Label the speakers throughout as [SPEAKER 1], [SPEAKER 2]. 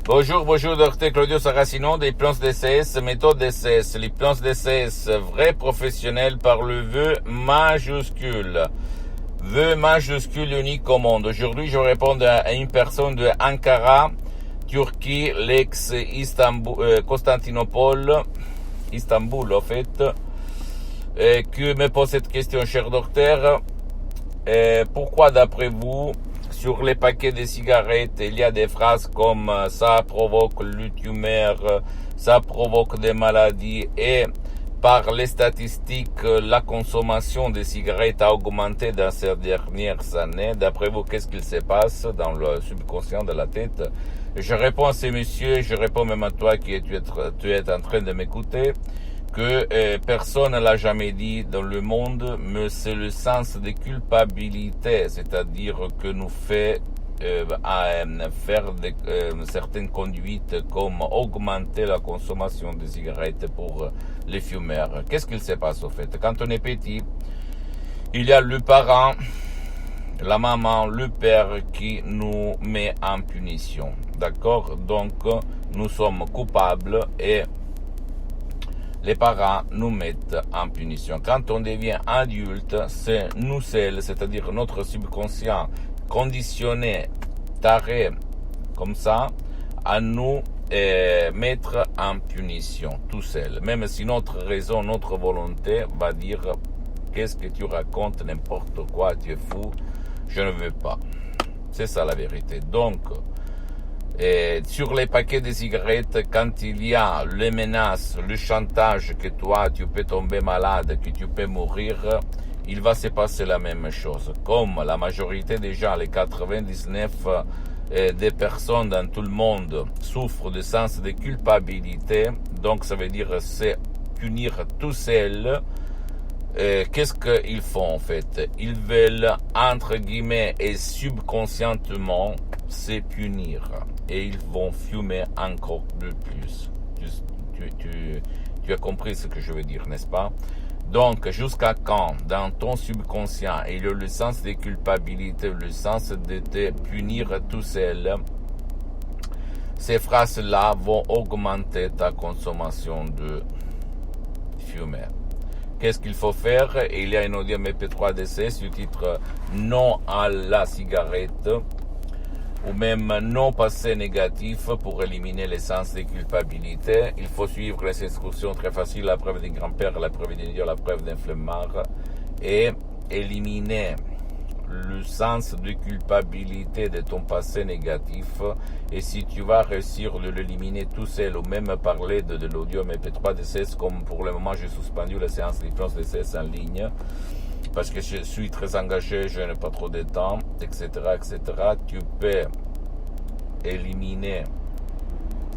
[SPEAKER 1] Bonjour, docteur Claudio Saracino d'Hypnose DCS, méthode DCS. L'hypnose DCS, vrai professionnel par le vœu majuscule. Vœu majuscule unique au monde. Aujourd'hui, je réponds à une personne de Ankara, Turquie, l'ex-Istanbul, Istanbul en fait, qui me pose cette question, cher docteur. Pourquoi d'après vous, sur les paquets de cigarettes, il y a des phrases comme ça provoque le tumeur, ça provoque des maladies et par les statistiques, la consommation de cigarettes a augmenté dans ces dernières années. D'après vous, qu'est-ce qu'il se passe dans le subconscient de la tête? Je réponds à ces messieurs, je réponds même à toi qui tu es en train de m'écouter, que personne ne l'a jamais dit dans le monde, mais c'est le sens de culpabilité, c'est-à-dire que nous fait faire certaines conduites comme augmenter la consommation de cigarettes pour les fumeurs. Qu'est-ce qu'il se passe au fait? Quand on est petit, il y a le parent, la maman, le père qui nous met en punition. D'accord? Donc, nous sommes coupables et les parents nous mettent en punition. Quand on devient adulte, c'est nous seuls, c'est-à-dire notre subconscient conditionné, taré, comme ça, à nous mettre en punition, tout seul. Même si notre raison, notre volonté va dire qu'est-ce que tu racontes, n'importe quoi, tu es fou, je ne veux pas. C'est ça la vérité. Donc, sur les paquets de cigarettes, quand il y a les menaces, le chantage que toi tu peux tomber malade, que tu peux mourir, il va se passer la même chose. Comme la majorité des gens, les 99 des personnes dans tout le monde souffrent de sens de culpabilité, donc ça veut dire c'est punir tout seul. Qu'est-ce qu'ils font en fait? Ils veulent, entre guillemets et subconscientement, se punir. Et ils vont fumer encore de plus. Tu as compris ce que je veux dire, n'est-ce pas? Donc, jusqu'à quand, dans ton subconscient, il y a le sens de culpabilité, le sens de te punir tout seul, ces phrases-là vont augmenter ta consommation de fumée. Qu'est-ce qu'il faut faire? Il y a une audio MP3 d'essai sous titre Non à la cigarette ou même non passé négatif pour éliminer les sens de culpabilité. Il faut suivre les instructions très faciles, la preuve d'un grand-père, la preuve d'un idiot, la preuve d'un flemmard, et éliminer le sens de culpabilité de ton passé négatif. Et si tu vas réussir de l'éliminer tout seul ou même parler de l'audio MP3 DCS, comme pour le moment j'ai suspendu la séance d'hypnose DCS en ligne parce que je suis très engagé, je n'ai pas trop de temps, etc., etc. Tu peux éliminer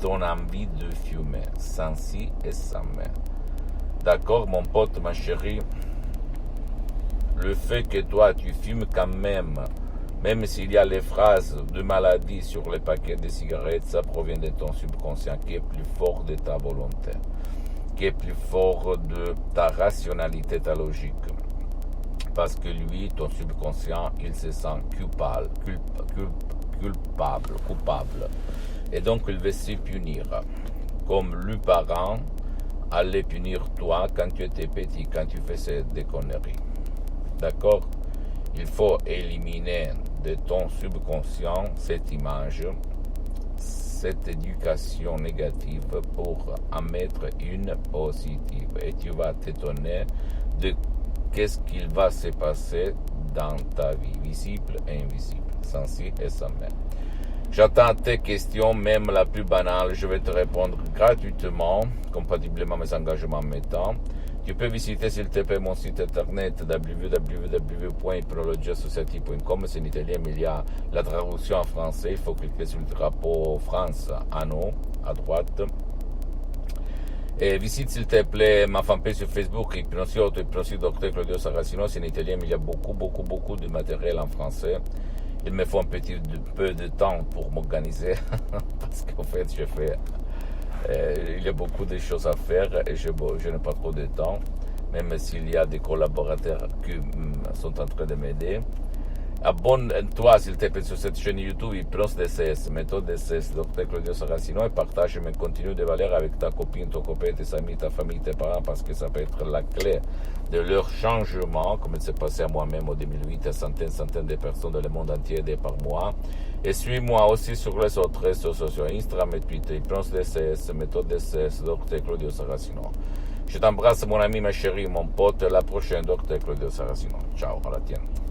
[SPEAKER 1] ton envie de fumer sans si et sans mais. D'accord, mon pote, ma chérie? Le fait que toi tu fumes quand même s'il y a les phrases de maladie sur les paquets de cigarettes, ça provient de ton subconscient qui est plus fort de ta volonté, qui est plus fort de ta rationalité, ta logique. Parce que lui, ton subconscient, il se sent coupable. Et donc, il veut se punir. Comme le parent allait punir toi quand tu étais petit, quand tu faisais des conneries. D'accord? Il faut éliminer de ton subconscient cette image, cette éducation négative pour en mettre une positive. Et tu vas t'étonner de qu'est-ce qu'il va se passer dans ta vie, visible et invisible, sans si et sans mais. J'attends tes questions, même la plus banale, je vais te répondre gratuitement, compatiblement à mes engagements en mes temps. Tu peux visiter s'il te plaît mon site internet www.hypnologiassociative.com, c'est en italien mais il y a la traduction en français, il faut cliquer sur le drapeau France en haut, à droite. Et visite s'il te plaît ma fanpage sur Facebook, Hypnosie Dr Claudio Saracino, c'est en italien mais il y a beaucoup de matériel en français. Il me faut un peu de temps pour m'organiser parce qu'en fait il y a beaucoup de choses à faire et je n'ai pas trop de temps, même s'il y a des collaborateurs qui sont en train de m'aider. Abonne-toi, s'il te plaît, sur cette chaîne YouTube Hypnose DCS, méthode DCS, Dr Claudio Saracino, et partage mes contenus de valeur avec ta copine, ton copain, tes amis, ta famille, tes parents, parce que ça peut être la clé de leur changement, comme il s'est passé à moi-même en 2008, à centaines de personnes dans le monde entier aidées par moi. Et suis-moi aussi sur les autres réseaux sociaux, Instagram et Twitter, Hypnose DCS, méthode DCS, Dr Claudio Saracino. Je t'embrasse, mon ami, ma chérie, mon pote, à la prochaine, Dr Claudio Saracino. Ciao, à la tienne.